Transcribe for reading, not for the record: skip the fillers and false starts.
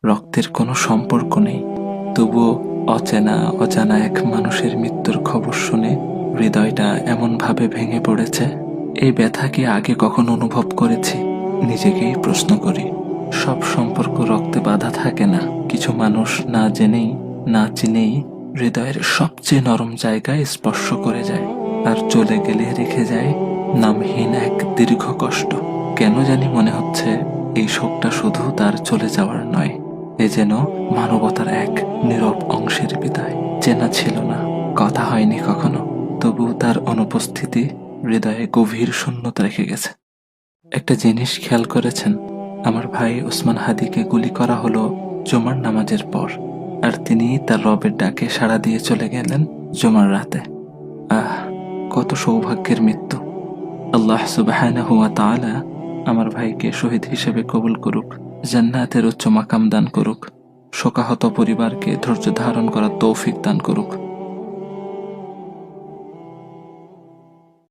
রক্তের কোনো সম্পর্ক নেই, তবুও অচেনা অজানা এক মানুষের মৃত্যুর খবর শুনে হৃদয়টা এমনভাবে ভেঙে পড়েছে। এই ব্যথা কি আগে কখনো অনুভব করেছি? নিজেকেই প্রশ্ন করি। সব সম্পর্ক রক্তে বাঁধা থাকে না। কিছু মানুষ না জেনেই না চিনেই হৃদয়ের সবচেয়ে নরম জায়গায় স্পর্শ করে যায়, আর চলে গেলে রেখে যায় নামহীন এক দীর্ঘ কষ্ট। কেন জানি মনে হচ্ছে এই শোকটা শুধু তার চলে যাওয়ার নয়, এ যেন মানবতার এক নীরব অংশের বিদায়। চেনা ছিল না, কথা হয়নি কখনো, তবু তার অনুপস্থিতি হৃদয়ে গভীর শূন্যতা রেখে গেছে। একটা জিনিস খেয়াল করেছেন? আমার ভাই ওসমান হাদিকে গুলি করা হলো জুমার নামাজের পর, আর তিনি তার রবের ডাকে সাড়া দিয়ে চলে গেলেন জুমার রাতে। আহ, কত সৌভাগ্যের মৃত্যু! আল্লাহ সুবহানাহু ওয়া তাআলা আমার ভাইকে শহীদ হিসেবে কবুল করুক, জান্নাতের উচ্চ মাকাম দান করুক, শোকাহত পরিবারকে ধৈর্য ধারণ করার তৌফিক দান করুক।